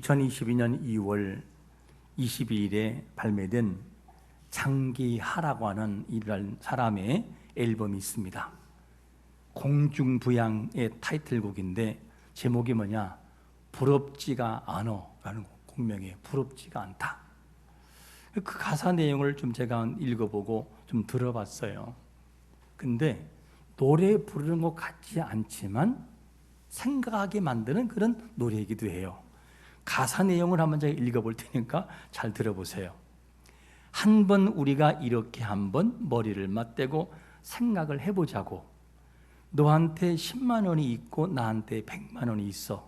2022년 2월 22일에 발매된 장기하라고 하는 이런 사람의 앨범이 있습니다. 공중부양의 타이틀곡인데 제목이 뭐냐? 부럽지가 않어 라는 곡명이에요. 부럽지가 않다. 그 가사 내용을 좀 제가 읽어보고 좀 들어봤어요. 근데 노래 부르는 것 같지 않지만 생각하게 만드는 그런 노래이기도 해요. 가사 내용을 한번 제가 읽어볼 테니까 잘 들어보세요. 한 번 우리가 이렇게 한번 머리를 맞대고 생각을 해보자고. 너한테 10만 원이 있고 나한테 100만 원이 있어.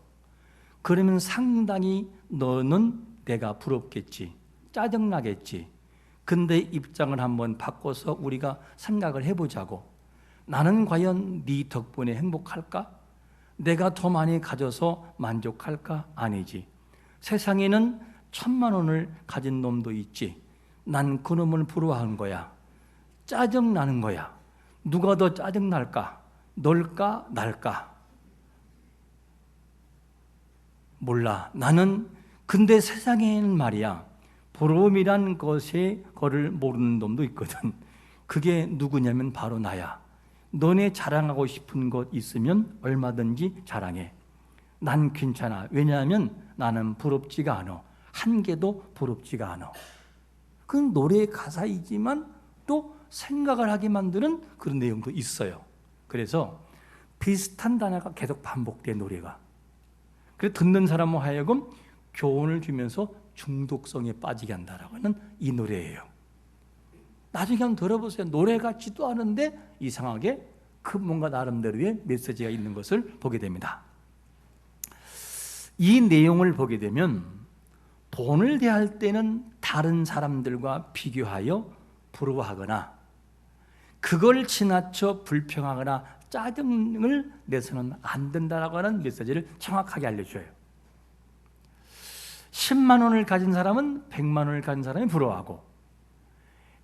그러면 상당히 너는 내가 부럽겠지, 짜증나겠지. 근데 입장을 한번 바꿔서 우리가 생각을 해보자고. 나는 과연 네 덕분에 행복할까? 내가 더 많이 가져서 만족할까? 아니지. 세상에는 1000만 원을 가진 놈도 있지. 난 그 놈을 부러워하는 거야. 짜증나는 거야. 누가 더 짜증날까? 널까? 날까? 몰라. 나는 근데 세상에는 말이야, 부러움이란 거를 모르는 놈도 있거든. 그게 누구냐면 바로 나야. 너네 자랑하고 싶은 것 있으면 얼마든지 자랑해. 난 괜찮아. 왜냐하면 나는 부럽지가 않아. 한 개도 부럽지가 않아. 그건 노래의 가사이지만 또 생각을 하게 만드는 그런 내용도 있어요. 그래서 비슷한 단어가 계속 반복된 노래가. 그래서 듣는 사람은 하여금 교훈을 주면서 중독성에 빠지게 한다라고 하는 이 노래예요. 나중에 한번 들어보세요. 노래 같지도 않은데 이상하게 그 뭔가 나름대로의 메시지가 있는 것을 보게 됩니다. 이 내용을 보게 되면 돈을 대할 때는 다른 사람들과 비교하여 부러워하거나 그걸 지나쳐 불평하거나 짜증을 내서는 안 된다라고 하는 메시지를 정확하게 알려줘요. 10만 원을 가진 사람은 100만 원을 가진 사람이 부러워하고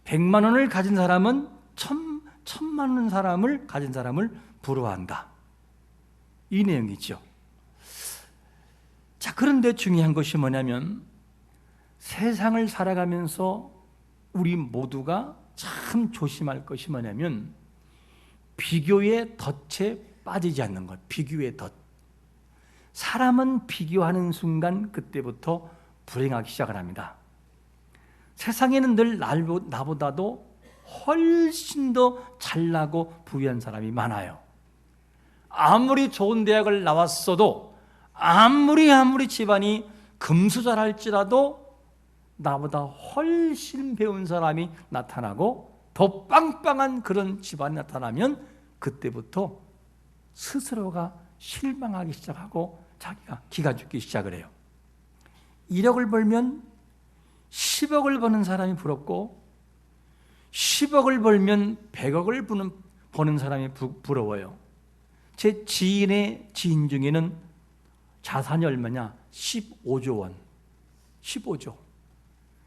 100만 원을 가진 사람은 1000만 원 사람을 가진 사람을 부러워한다. 이 내용이죠. 자, 그런데 중요한 것이 뭐냐면 세상을 살아가면서 우리 모두가 참 조심할 것이 뭐냐면 비교의 덫에 빠지지 않는 것. 비교의 덫. 사람은 비교하는 순간 그때부터 불행하기 시작을 합니다. 세상에는 늘 나보다도 훨씬 더 잘나고 부유한 사람이 많아요. 아무리 좋은 대학을 나왔어도 아무리 집안이 금수저랄지라도 나보다 훨씬 배운 사람이 나타나고 더 빵빵한 그런 집안이 나타나면 그때부터 스스로가 실망하기 시작하고 자기가 기가 죽기 시작을 해요. 1억을 벌면 10억을 버는 사람이 부럽고 10억을 벌면 100억을 버는 사람이 부러워요. 제 지인의 지인 중에는 자산이 얼마냐? 15조 원. 15조.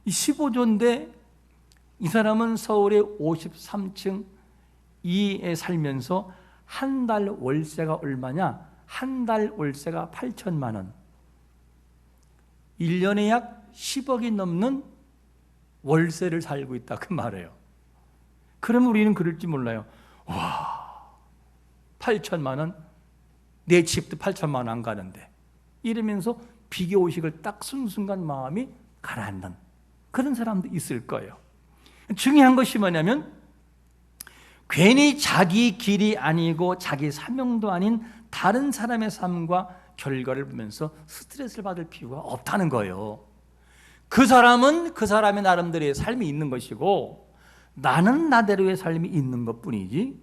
이 15조인데 이 사람은 서울의 53층 이에 살면서 한 달 월세가 얼마냐? 한 달 월세가 8천만 원. 1년에 약 10억이 넘는 월세를 살고 있다 그 말이에요. 그럼 우리는 그럴지 몰라요. 와, 8천만 원? 내 집도 8천만 원 안 가는데. 이러면서 비교의식을 딱 쓴 순간 마음이 가라앉는 그런 사람도 있을 거예요. 중요한 것이 뭐냐면 괜히 자기 길이 아니고 자기 사명도 아닌 다른 사람의 삶과 결과를 보면서 스트레스를 받을 필요가 없다는 거예요. 그 사람은 그 사람의 나름대로의 삶이 있는 것이고 나는 나대로의 삶이 있는 것뿐이지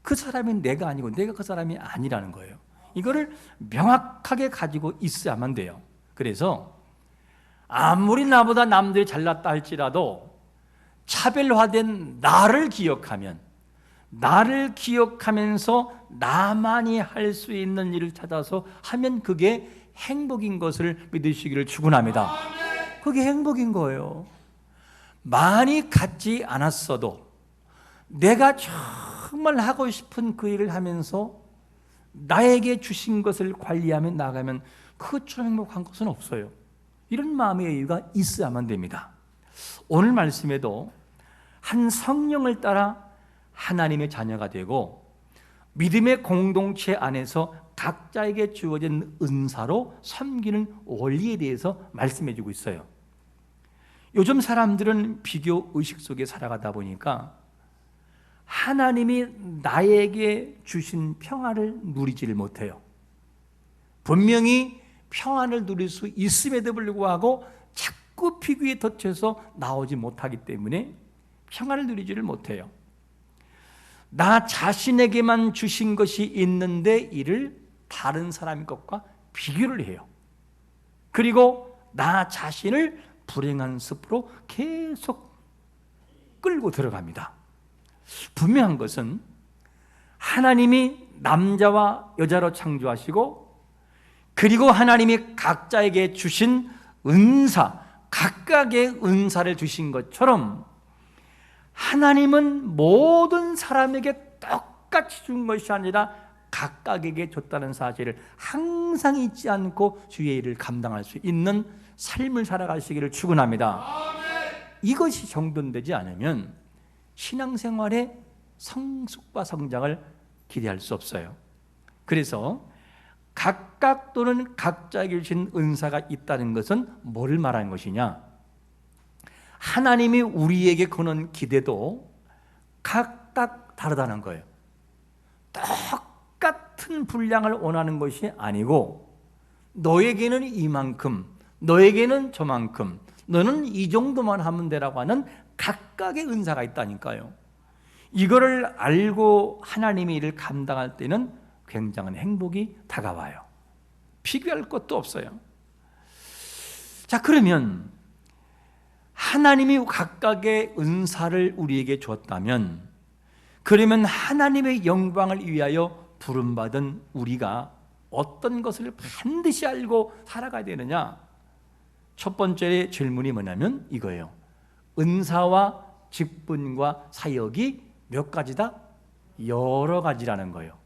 그 사람이 내가 아니고 내가 그 사람이 아니라는 거예요. 이거를 명확하게 가지고 있어야만 돼요. 그래서 아무리 나보다 남들이 잘났다 할지라도 차별화된 나를 기억하면 나를 기억하면서 나만이 할 수 있는 일을 찾아서 하면 그게 행복인 것을 믿으시기를 축원합니다. 그게 행복인 거예요. 많이 갖지 않았어도 내가 정말 하고 싶은 그 일을 하면서 나에게 주신 것을 관리하며 나가면 그것처럼 행복한 것은 없어요. 이런 마음의 여유가 있어야만 됩니다. 오늘 말씀에도 한 성령을 따라 하나님의 자녀가 되고 믿음의 공동체 안에서 각자에게 주어진 은사로 섬기는 원리에 대해서 말씀해 주고 있어요. 요즘 사람들은 비교 의식 속에 살아가다 보니까 하나님이 나에게 주신 평안을 누리지를 못해요. 분명히 평안을 누릴 수 있음에도 불구하고 자꾸 비교에 덧쳐서 나오지 못하기 때문에 평안을 누리지를 못해요. 나 자신에게만 주신 것이 있는데 이를 다른 사람의 것과 비교를 해요. 그리고 나 자신을 불행한 습으로 계속 끌고 들어갑니다. 분명한 것은 하나님이 남자와 여자로 창조하시고 그리고 하나님이 각자에게 주신 은사, 각각의 은사를 주신 것처럼 하나님은 모든 사람에게 똑같이 준 것이 아니라 각각에게 줬다는 사실을 항상 잊지 않고 주의 일을 감당할 수 있는 삶을 살아가시기를 축원합니다. 이것이 정돈되지 않으면 신앙생활의 성숙과 성장을 기대할 수 없어요. 그래서 각각 또는 각자에게 주신 은사가 있다는 것은 뭘 말하는 것이냐? 하나님이 우리에게 거는 기대도 각각 다르다는 거예요. 똑같은 분량을 원하는 것이 아니고 너에게는 이만큼, 너에게는 저만큼, 너는 이 정도만 하면 되라고 하는 각각의 은사가 있다니까요. 이거를 알고 하나님의 일을 감당할 때는 굉장한 행복이 다가와요. 비교할 것도 없어요. 자, 그러면 하나님이 각각의 은사를 우리에게 주었다면, 그러면 하나님의 영광을 위하여 부름받은 우리가 어떤 것을 반드시 알고 살아가야 되느냐? 첫 번째 질문이 뭐냐면 이거예요. 은사와 직분과 사역이 몇 가지다? 여러 가지라는 거예요.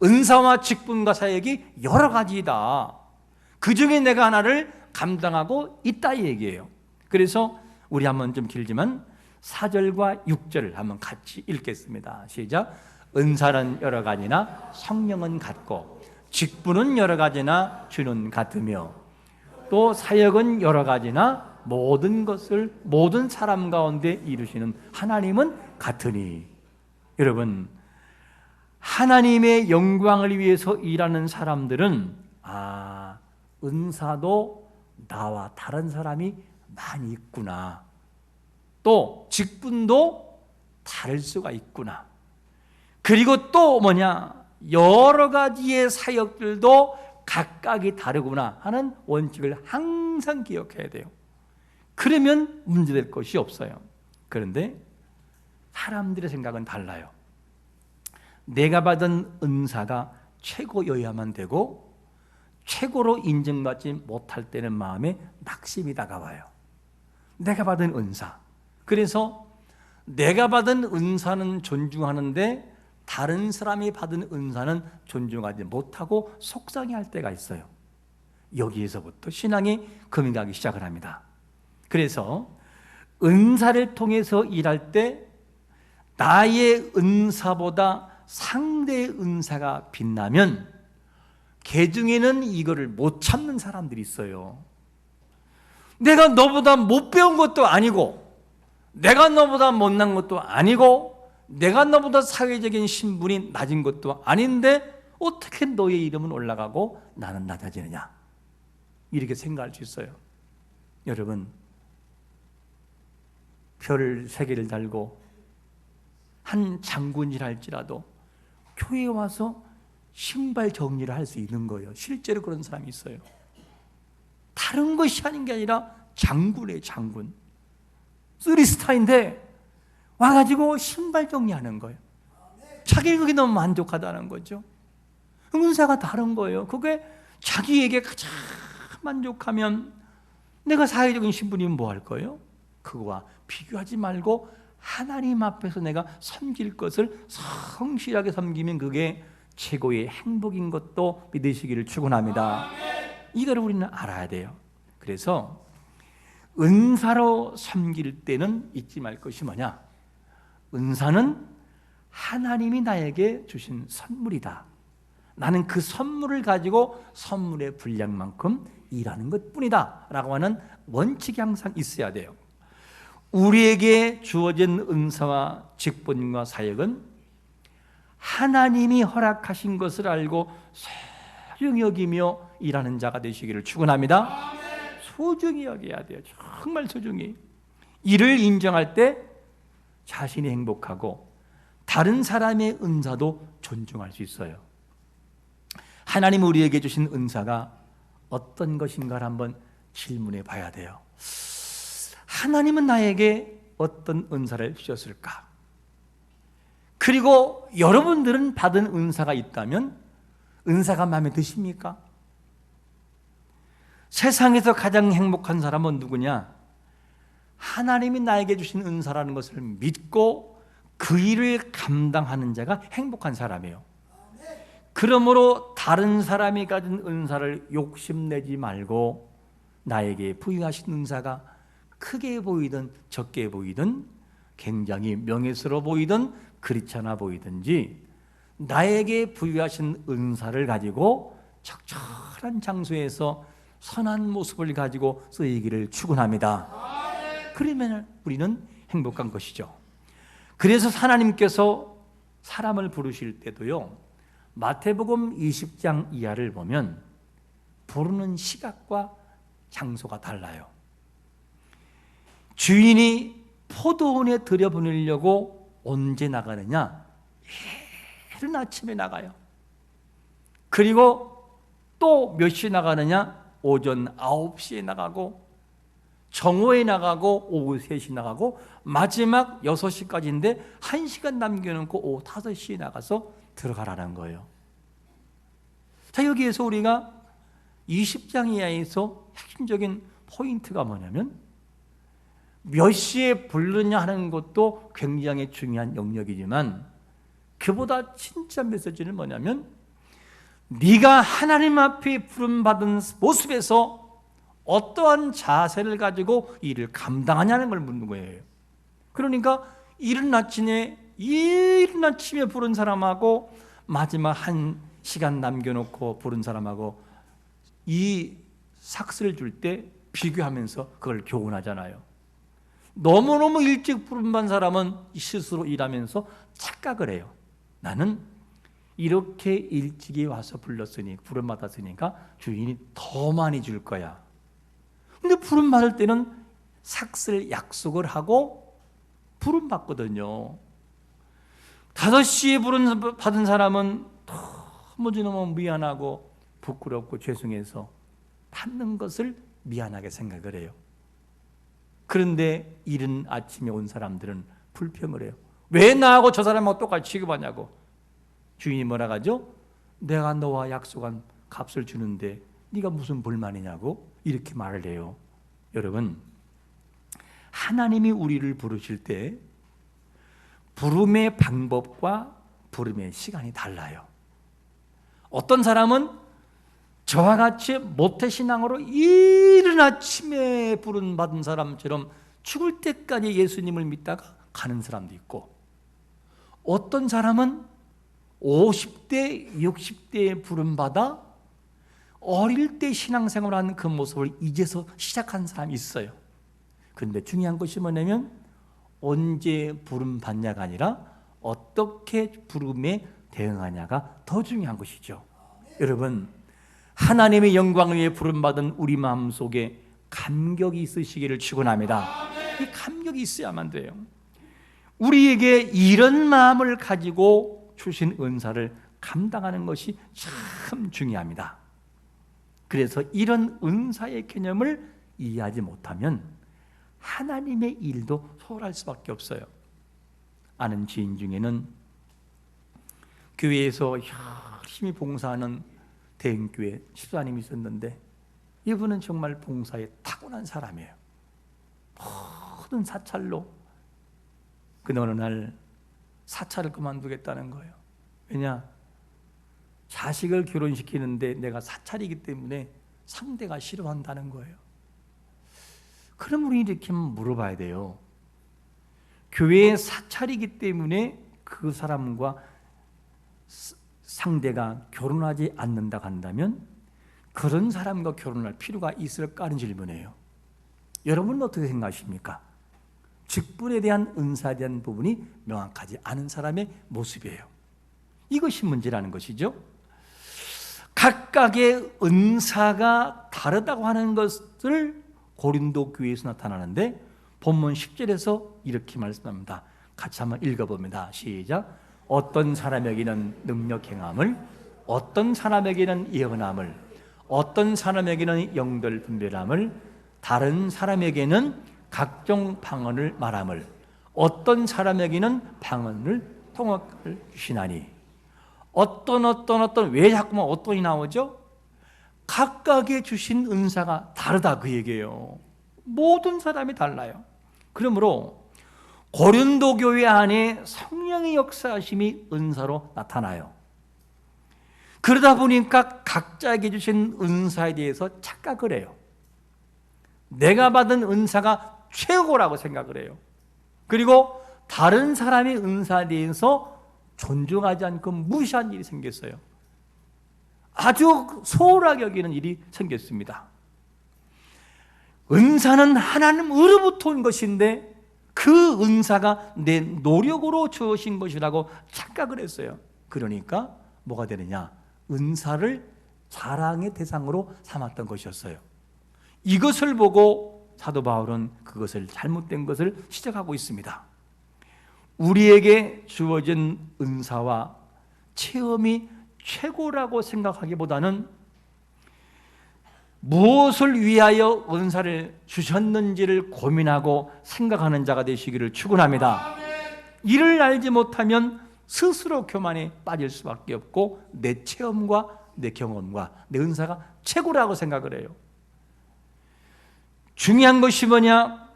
은사와 직분과 사역이 여러 가지다. 그 중에 내가 하나를 감당하고 있다 이 얘기예요. 그래서 우리 한번 좀 길지만 4절과 6절을 한번 같이 읽겠습니다. 시작. 은사는 여러 가지나 성령은 같고 직분은 여러 가지나 주는 같으며 또 사역은 여러 가지나 모든 것을 모든 사람 가운데 이루시는 하나님은 같으니. 여러분, 하나님의 영광을 위해서 일하는 사람들은 은사도 나와 다른 사람이 많이 있구나, 또 직분도 다를 수가 있구나, 그리고 또 여러 가지의 사역들도 각각이 다르구나 하는 원칙을 항상 기억해야 돼요. 그러면 문제될 것이 없어요. 그런데 사람들의 생각은 달라요. 내가 받은 은사가 최고여야만 되고 최고로 인정받지 못할 때는 마음에 낙심이 다가와요. 내가 받은 은사, 그래서 내가 받은 은사는 존중하는데 다른 사람이 받은 은사는 존중하지 못하고 속상해할 때가 있어요. 여기에서부터 신앙이 금이 가기 시작을 합니다. 그래서 은사를 통해서 일할 때 나의 은사보다 상대의 은사가 빛나면 개중에는 이거를 못 참는 사람들이 있어요. 내가 너보다 못 배운 것도 아니고, 내가 너보다 못난 것도 아니고, 내가 너보다 사회적인 신분이 낮은 것도 아닌데 어떻게 너의 이름은 올라가고 나는 낮아지느냐, 이렇게 생각할 수 있어요. 여러분, 별 3개를 달고 한 장군이라 할지라도 교회에 와서 신발 정리를 할 수 있는 거예요. 실제로 그런 사람이 있어요. 다른 것이 아닌 게 아니라 장군이에요. 장군, 3스타인데 와가지고 신발 정리하는 거예요. 자기 그게 너무 만족하다는 거죠. 은사가 다른 거예요. 그게 자기에게 가장 만족하면 내가 사회적인 신분이면 뭐 할 거예요? 그거와 비교하지 말고 하나님 앞에서 내가 섬길 것을 성실하게 섬기면 그게 최고의 행복인 것도 믿으시기를 축원합니다. 이걸 우리는 알아야 돼요. 그래서 은사로 섬길 때는 잊지 말 것이 뭐냐? 은사는 하나님이 나에게 주신 선물이다. 나는 그 선물을 가지고 선물의 분량만큼 일하는 것뿐이다 라고 하는 원칙이 항상 있어야 돼요. 우리에게 주어진 은사와 직분과 사역은 하나님이 허락하신 것을 알고 소중히 여기며 일하는 자가 되시기를 축원합니다. 소중히 여겨야 돼요. 정말 소중히. 이를 인정할 때 자신이 행복하고 다른 사람의 은사도 존중할 수 있어요. 하나님 우리에게 주신 은사가 어떤 것인가를 한번 질문해 봐야 돼요. 하나님은 나에게 어떤 은사를 주셨을까? 그리고 여러분들은 받은 은사가 있다면 은사가 마음에 드십니까? 세상에서 가장 행복한 사람은 누구냐? 하나님이 나에게 주신 은사라는 것을 믿고 그 일을 감당하는 자가 행복한 사람이에요. 그러므로 다른 사람이 가진 은사를 욕심내지 말고 나에게 부여하신 은사가 크게 보이든 적게 보이든 굉장히 명예스러워 보이든 그렇지 않아 보이든지 나에게 부여하신 은사를 가지고 적절한 장소에서 선한 모습을 가지고 쓰이기를 축원합니다. 그러면 우리는 행복한 것이죠. 그래서 하나님께서 사람을 부르실 때도요, 마태복음 20장 이하를 보면 부르는 시각과 장소가 달라요. 주인이 포도원에 들여보내려고 언제 나가느냐? 이른 아침에 나가요. 그리고 또 몇 시에 나가느냐? 오전 9시에 나가고 정오에 나가고 오후 3시 나가고 마지막 6시까지인데 1시간 남겨놓고 오후 5시에 나가서 들어가라는 거예요. 자, 여기에서 우리가 20장 이하에서 핵심적인 포인트가 뭐냐면 몇 시에 부르느냐 하는 것도 굉장히 중요한 영역이지만 그보다 진짜 메시지는 뭐냐면 네가 하나님 앞에 부름받은 모습에서 어떠한 자세를 가지고 일을 감당하냐는 걸 묻는 거예요. 그러니까 이른 아침에 부른 사람하고 마지막 1시간 남겨놓고 부른 사람하고 이 삭스를 줄 때 비교하면서 그걸 교훈하잖아요. 너무너무 일찍 부름받은 사람은 스스로 일하면서 착각을 해요. 나는 이렇게 일찍이 와서 불렀으니 부름받았으니까 주인이 더 많이 줄 거야. 근데 부름받을 때는 삭슬 약속을 하고 부름받거든요. 5시에 부름받은 사람은 너무 미안하고 부끄럽고 죄송해서 받는 것을 미안하게 생각을 해요. 그런데 이른 아침에 온 사람들은 불평을 해요. 왜 나하고 저 사람하고 똑같이 취급하냐고. 주인이 뭐라 하죠? 내가 너와 약속한 값을 주는데 네가 무슨 불만이냐고 이렇게 말을 해요. 여러분, 하나님이 우리를 부르실 때 부름의 방법과 부름의 시간이 달라요. 어떤 사람은 저와 같이 모태신앙으로 이른 아침에 부름받은 사람처럼 죽을 때까지 예수님을 믿다가 가는 사람도 있고, 어떤 사람은 50대, 60대에 부름받아 어릴 때 신앙생활하는 그 모습을 이제서 시작한 사람이 있어요. 그런데 중요한 것이 뭐냐면 언제 부름받냐가 아니라 어떻게 부름에 대응하냐가 더 중요한 것이죠. 여러분, 하나님의 영광을 위해 부름받은 우리 마음속에 감격이 있으시기를 축원합니다. 이 감격이 있어야만 돼요. 우리에게 이런 마음을 가지고 주신 은사를 감당하는 것이 참 중요합니다. 그래서 이런 은사의 개념을 이해하지 못하면 하나님의 일도 소홀할 수밖에 없어요. 아는 지인 중에는 교회에서 열심히 봉사하는 대형교회 집사님이 있었는데 이분은 정말 봉사에 타고난 사람이에요. 모든 사찰로. 근데 어느 날 사찰을 그만두겠다는 거예요. 왜냐? 자식을 결혼시키는데 내가 사찰이기 때문에 상대가 싫어한다는 거예요. 그럼 우리 이렇게 물어봐야 돼요. 교회의 사찰이기 때문에 그 사람과 상대가 결혼하지 않는다 한다면 그런 사람과 결혼할 필요가 있을까 하는 질문이에요. 여러분은 어떻게 생각하십니까? 직분에 대한 은사에 대한 부분이 명확하지 않은 사람의 모습이에요. 이것이 문제라는 것이죠. 각각의 은사가 다르다고 하는 것을 고린도 교회에서 나타나는데 본문 10절에서 이렇게 말씀합니다. 같이 한번 읽어봅니다. 시작. 어떤 사람에게는 능력 행함을, 어떤 사람에게는 예언함을, 어떤 사람에게는 영들 분별함을, 다른 사람에게는 각종 방언을 말함을, 어떤 사람에게는 방언을 통역을 주시나니. 어떤 왜 자꾸만 어떤이 나오죠? 각각의 주신 은사가 다르다 그 얘기예요. 모든 사람이 달라요. 그러므로 고린도 교회 안에 성령의 역사하심이 은사로 나타나요. 그러다 보니까 각자에게 주신 은사에 대해서 착각을 해요. 내가 받은 은사가 최고라고 생각을 해요. 그리고 다른 사람의 은사에 대해서 존중하지 않고 무시한 일이 생겼어요. 아주 소홀하게 여기는 일이 생겼습니다. 은사는 하나님으로부터 온 것인데 그 은사가 내 노력으로 주어진 것이라고 착각을 했어요. 그러니까 뭐가 되느냐? 은사를 자랑의 대상으로 삼았던 것이었어요. 이것을 보고 사도 바울은 그것을 잘못된 것을 지적하고 있습니다. 우리에게 주어진 은사와 체험이 최고라고 생각하기보다는 무엇을 위하여 은사를 주셨는지를 고민하고 생각하는 자가 되시기를 축원합니다. 이를 알지 못하면 스스로 교만에 빠질 수밖에 없고 내 체험과 내 경험과 내 은사가 최고라고 생각을 해요. 중요한 것이 뭐냐?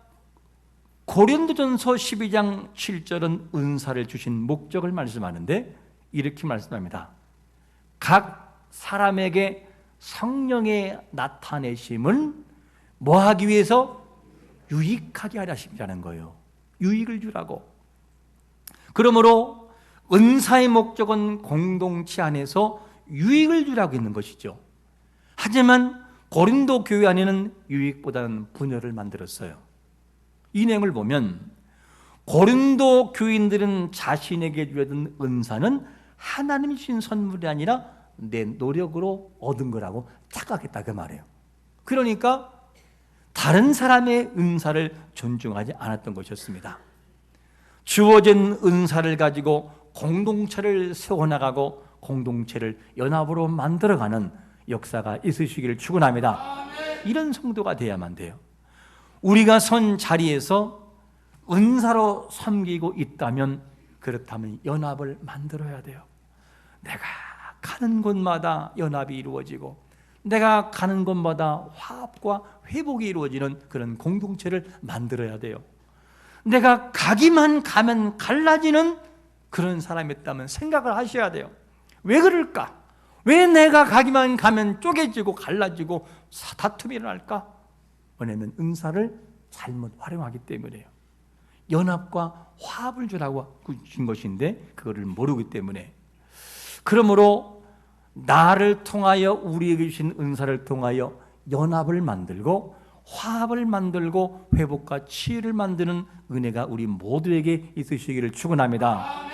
고린도전서 12장 7절은 은사를 주신 목적을 말씀하는데 이렇게 말씀합니다. 각 사람에게 성령의 나타내심은 뭐 하기 위해서? 유익하게 하려 하심이라는 거예요. 유익을 주라고. 그러므로 은사의 목적은 공동체 안에서 유익을 주라고 있는 것이죠. 하지만 고린도 교회 안에는 유익보다는 분열을 만들었어요. 이 내용을 보면 고린도 교인들은 자신에게 주어진 은사는 하나님이 주신 선물이 아니라 내 노력으로 얻은 거라고 착각했다 그 말이에요. 그러니까 다른 사람의 은사를 존중하지 않았던 것이었습니다. 주어진 은사를 가지고 공동체를 세워나가고 공동체를 연합으로 만들어가는 역사가 있으시기를 축원합니다. 이런 성도가 돼야만 돼요. 우리가 선 자리에서 은사로 섬기고 있다면 그렇다면 연합을 만들어야 돼요. 내가 가는 곳마다 연합이 이루어지고 내가 가는 곳마다 화합과 회복이 이루어지는 그런 공동체를 만들어야 돼요. 내가 가기만 가면 갈라지는 그런 사람이었다면 생각을 하셔야 돼요. 왜 그럴까? 왜 내가 가기만 가면 쪼개지고 갈라지고 다툼이 일어날까? 왜냐하면 은사를 잘못 활용하기 때문이에요. 연합과 화합을 주라고 준 것인데 그거를 모르기 때문에. 그러므로 나를 통하여 우리에게 주신 은사를 통하여 연합을 만들고 화합을 만들고 회복과 치유를 만드는 은혜가 우리 모두에게 있으시기를 축원합니다.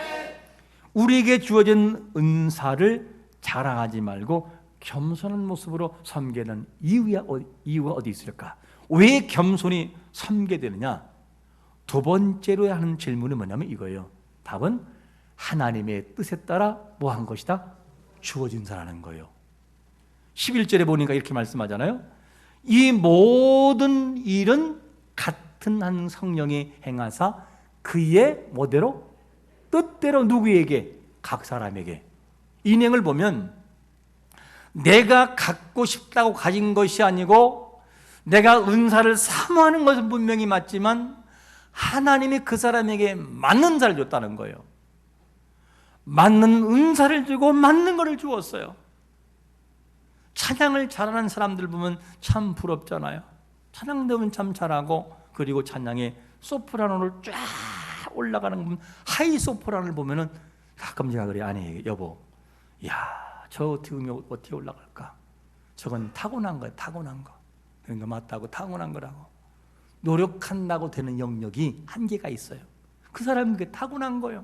우리에게 주어진 은사를 자랑하지 말고 겸손한 모습으로 섬기는 이유가 어디 있을까? 왜 겸손히 섬게 되느냐? 두 번째로 하는 질문은 뭐냐면 이거예요. 답은 하나님의 뜻에 따라 뭐 한 것이다? 주어진 사라는 거예요. 11절에 보니까 이렇게 말씀하잖아요. 이 모든 일은 같은 한 성령이 행하사 그의 뭐대로? 뜻대로 누구에게? 각 사람에게. 이 내용을 보면 내가 갖고 싶다고 가진 것이 아니고 내가 은사를 사모하는 것은 분명히 맞지만 하나님이 그 사람에게 맞는 은사를 줬다는 거예요. 맞는 은사를 주고 맞는 것을 주었어요. 찬양을 잘하는 사람들 보면 참 부럽잖아요. 찬양 들으면 참 잘하고, 그리고 찬양에 소프라노를 쫙 올라가는 거 보면, 하이 소프라노를 보면은 가끔 제가 그래, 아니 여보, 야, 저 음이 어떻게 올라갈까? 저건 타고난 거야, 타고난 거. 그러니까 맞다고, 타고난 거라고. 노력한다고 되는 영역이 한계가 있어요. 그 사람은 그게 타고난 거예요.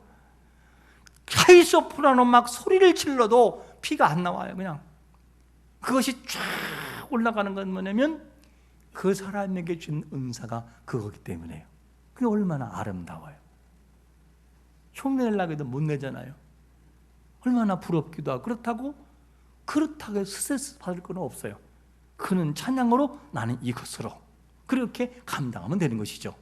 하이 소프라노 막 소리를 질러도 피가 안 나와요. 그냥 그것이 쫙 올라가는 건 뭐냐면 그 사람에게 준 은사가 그거기 때문에요. 그게 얼마나 아름다워요. 흉내내려고 해도 못 내잖아요. 얼마나 부럽기도 하고. 그렇다고 스트레스 받을 건 없어요. 그는 찬양으로, 나는 이것으로, 그렇게 감당하면 되는 것이죠.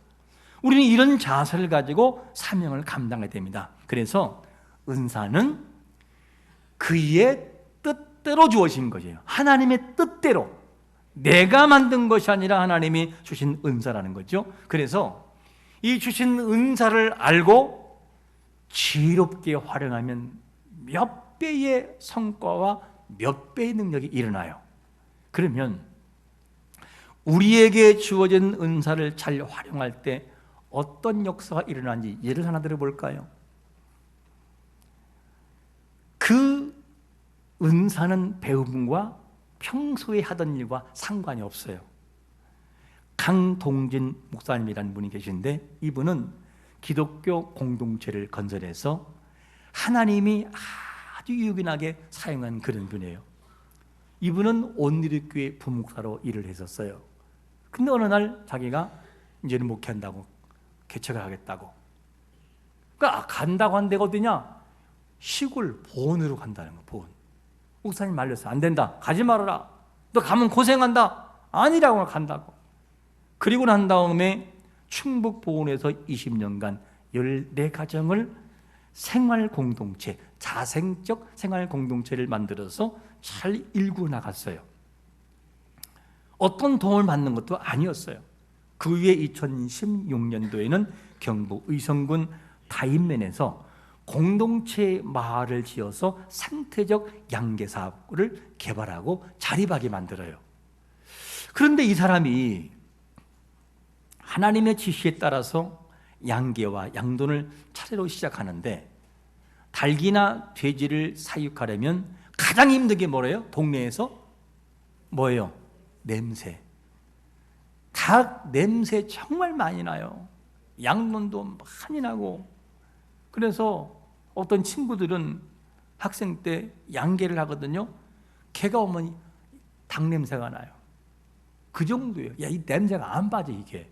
우리는 이런 자세를 가지고 사명을 감당해야 됩니다. 그래서 은사는 그의 뜻대로 주어진 거예요. 하나님의 뜻대로, 내가 만든 것이 아니라 하나님이 주신 은사라는 거죠. 그래서 이 주신 은사를 알고 지혜롭게 활용하면 몇 배의 성과와 몇 배의 능력이 일어나요. 그러면 우리에게 주어진 은사를 잘 활용할 때 어떤 역사가 일어나는지 예를 하나 들어볼까요? 그 은사는 배움과 평소에 하던 일과 상관이 없어요. 강동진 목사님이라는 분이 계신데, 이분은 기독교 공동체를 건설해서 하나님이 아주 유기하게 사용한 그런 분이에요. 이분은 온누리교회 부목사로 일을 했었어요. 근데 어느 날 자기가 이제는 목회한다고, 개척을 하겠다고, 그러니까 간다고 한 데가 어디냐? 시골 보원으로 간다는 거. 보원. 목사님 말렸어요. 안 된다, 가지 말아라, 너 가면 고생한다. 아니라고, 간다고. 그리고 난 다음에 충북 보원에서 20년간 14가정을 생활공동체, 자생적 생활공동체를 만들어서 잘 일구 나갔어요. 어떤 도움을 받는 것도 아니었어요. 그 후에 2016년도에는 경북 의성군 다인면에서 공동체 마을을 지어서 생태적 양계 사업을 개발하고 자립하게 만들어요. 그런데 이 사람이 하나님의 지시에 따라서 양계와 양돈을 차례로 시작하는데, 닭이나 돼지를 사육하려면 가장 힘든 게 뭐래요? 동네에서 뭐예요? 냄새. 닭 냄새 정말 많이 나요. 양돈도 많이 나고. 그래서 어떤 친구들은 학생 때 양계를 하거든요. 개가 오면 닭 냄새가 나요. 그 정도예요. 야, 이 냄새가 안 빠져, 이게.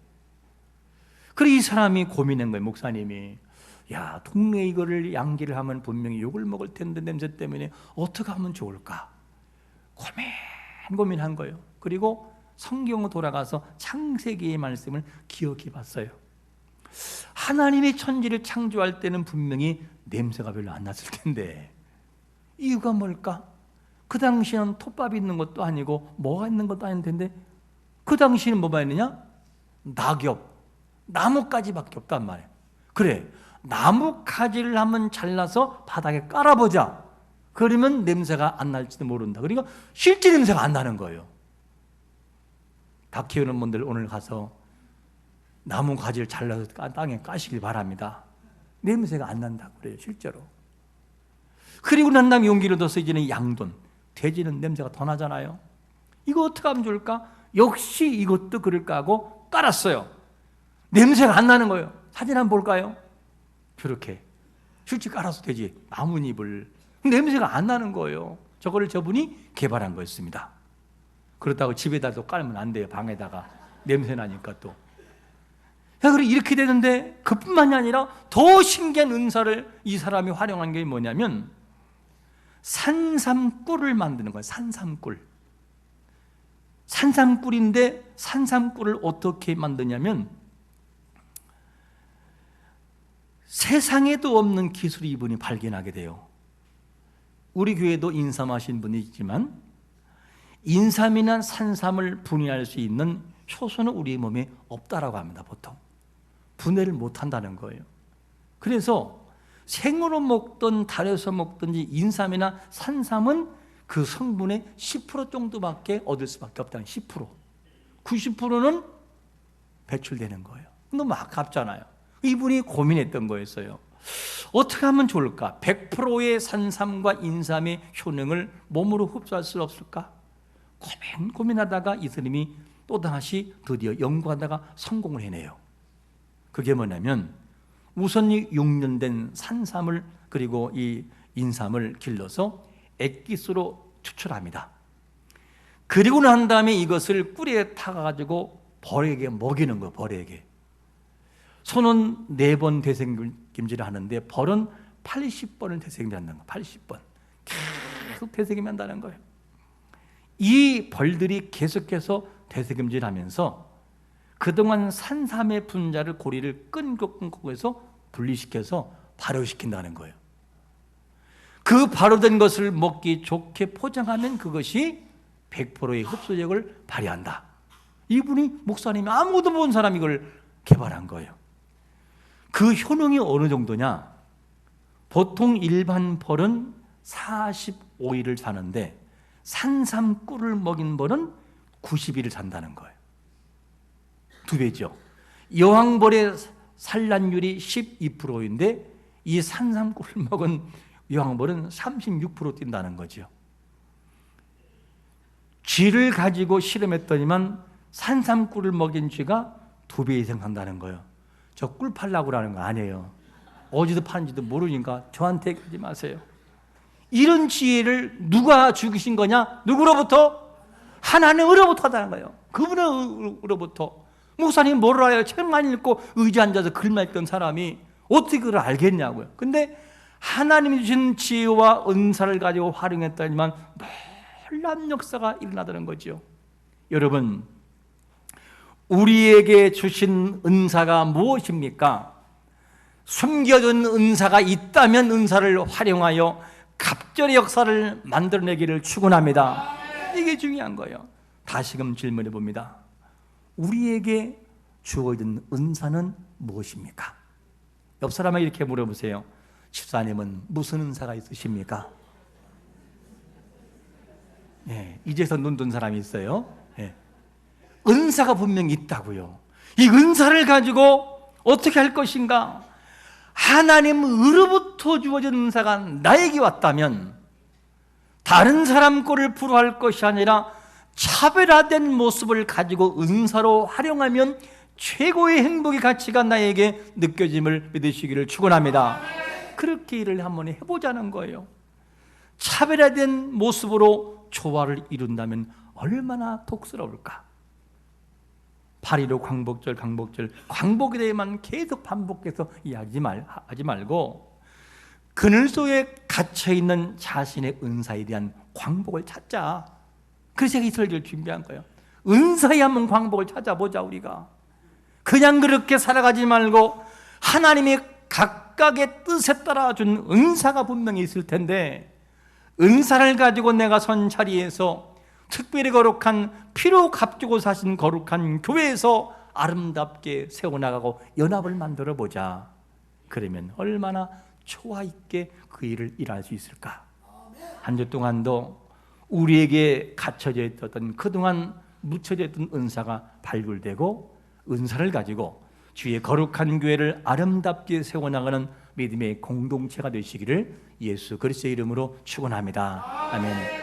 그래, 이 사람이 고민한 거예요. 목사님이, 야, 동네 이거를 양계를 하면 분명히 욕을 먹을 텐데 냄새 때문에 어떻게 하면 좋을까? 고민한 거예요. 그리고 성경으로 돌아가서 창세기의 말씀을 기억해 봤어요. 하나님의 천지를 창조할 때는 분명히 냄새가 별로 안 났을 텐데 이유가 뭘까? 그 당시에는 톱밥이 있는 것도 아니고 뭐가 있는 것도 아닐 텐데 그 당시에는 뭐가 있느냐? 낙엽, 나뭇가지밖에 없단 말이에요. 그래, 나뭇가지를 한번 잘라서 바닥에 깔아보자. 그러면 냄새가 안 날지도 모른다. 그러니까 실제 냄새가 안 나는 거예요. 닭 키우는 분들 오늘 가서 나뭇가지를 잘라서 땅에 까시길 바랍니다. 냄새가 안 난다고 그래요, 실제로. 그리고 난 다음에 용기를 둬서 이제는 양돈, 돼지는 냄새가 더 나잖아요. 이거 어떻게 하면 좋을까? 역시 이것도 그럴까 하고 깔았어요. 냄새가 안 나는 거예요. 사진 한번 볼까요? 저렇게 실제 깔아서 돼지 나뭇잎을, 냄새가 안 나는 거예요. 저거를 저분이 개발한 거였습니다. 그렇다고 집에다도 깔면 안 돼요. 방에다가 냄새 나니까 또. 그리고 이렇게 되는데 그뿐만이 아니라 더 신기한 은사를 이 사람이 활용한 게 뭐냐면 산삼꿀을 만드는 거예요. 산삼꿀. 산삼꿀인데 산삼꿀을 어떻게 만드냐면 세상에도 없는 기술을 이분이 발견하게 돼요. 우리 교회도 인삼하신 분이 있지만 인삼이나 산삼을 분해할 수 있는 효소는 우리 몸에 없다라고 합니다. 보통 분해를 못한다는 거예요. 그래서 생으로 먹든 달여서 먹든지 인삼이나 산삼은 그 성분의 10% 정도밖에 얻을 수밖에 없다는 10%. 90%는 배출되는 거예요. 너무 아깝잖아요. 이분이 고민했던 거였어요. 어떻게 하면 좋을까? 100%의 산삼과 인삼의 효능을 몸으로 흡수할 수 없을까? 고민하다가 이 스님이 또다시 드디어 연구하다가 성공을 해내요. 그게 뭐냐면 우선 이 6년 된 산삼을 그리고 이 인삼을 길러서 액기스로 추출합니다. 그리고 난 다음에 이것을 꿀에 타가지고 벌에게 먹이는 거예요. 벌에게. 소는 4번 되새김질을 하는데 벌은 80번을 되새김질한다는 거예요. 80번 계속 되새김한다는 거예요. 이 벌들이 계속해서 되새김질하면서 그동안 산삼의 분자를 고리를 끊고 해서 분리시켜서 발효시킨다는 거예요. 그 발효된 것을 먹기 좋게 포장하면 그것이 100%의 흡수력을 발휘한다. 이분이 목사님이 아무도 모르는 사람이 이걸 개발한 거예요. 그 효능이 어느 정도냐? 보통 일반 벌은 45일을 사는데 산삼 꿀을 먹인 벌은 90일을 산다는 거예요. 2배죠. 여왕벌의 산란율이 12%인데 이 산삼 꿀을 먹은 여왕벌은 36% 뛴다는 거죠. 쥐를 가지고 실험했더니만 산삼 꿀을 먹인 쥐가 2배 이상 산다는 거예요. 저 꿀 팔라고 그러는 거 아니에요. 어디서 파는지도 모르니까 저한테 그러지 마세요. 이런 지혜를 누가 주신 거냐? 누구로부터? 하나님으로부터 하다는 거예요. 그분으로부터. 목사님 뭘 알아요? 책만 읽고 의자 앉아서 글만 읽던 사람이 어떻게 그걸 알겠냐고요. 근데 하나님이 주신 지혜와 은사를 가지고 활용했더니만 놀라운 역사가 일어나다는 거죠. 여러분, 우리에게 주신 은사가 무엇입니까? 숨겨둔 은사가 있다면 은사를 활용하여 갑절의 역사를 만들어내기를 축원합니다. 이게 중요한 거예요. 다시금 질문해 봅니다. 우리에게 주어진 은사는 무엇입니까? 옆 사람에게 이렇게 물어보세요. 집사님은 무슨 은사가 있으십니까? 예, 이제서 눈 뜬 사람이 있어요. 예. 은사가 분명히 있다고요. 이 은사를 가지고 어떻게 할 것인가? 하나님으로부터 주어진 은사가 나에게 왔다면 다른 사람 꼴을 불허할 것이 아니라 차별화된 모습을 가지고 은사로 활용하면 최고의 행복의 가치가 나에게 느껴짐을 믿으시기를 축원합니다. 그렇게 일을 한번 해보자는 거예요. 차별화된 모습으로 조화를 이룬다면 얼마나 독스러울까? 8.15 광복절, 광복에 대해만 계속 반복해서 하지 말고 그늘 속에 갇혀있는 자신의 은사에 대한 광복을 찾자. 그래서 제가 이 설교를 준비한 거예요. 은사에 한번 광복을 찾아보자. 우리가 그냥 그렇게 살아가지 말고 하나님의 각각의 뜻에 따라 준 은사가 분명히 있을 텐데 은사를 가지고 내가 선 자리에서 특별히 거룩한 피로 값주고 사신 거룩한 교회에서 아름답게 세워나가고 연합을 만들어 보자. 그러면 얼마나 초화 있게 그 일을 일할 수 있을까? 한 주 동안도 우리에게 갇혀져 있었던 그동안 묻혀져 있던 은사가 발굴되고 은사를 가지고 주의 거룩한 교회를 아름답게 세워나가는 믿음의 공동체가 되시기를 예수 그리스도의 이름으로 축원합니다. 아멘.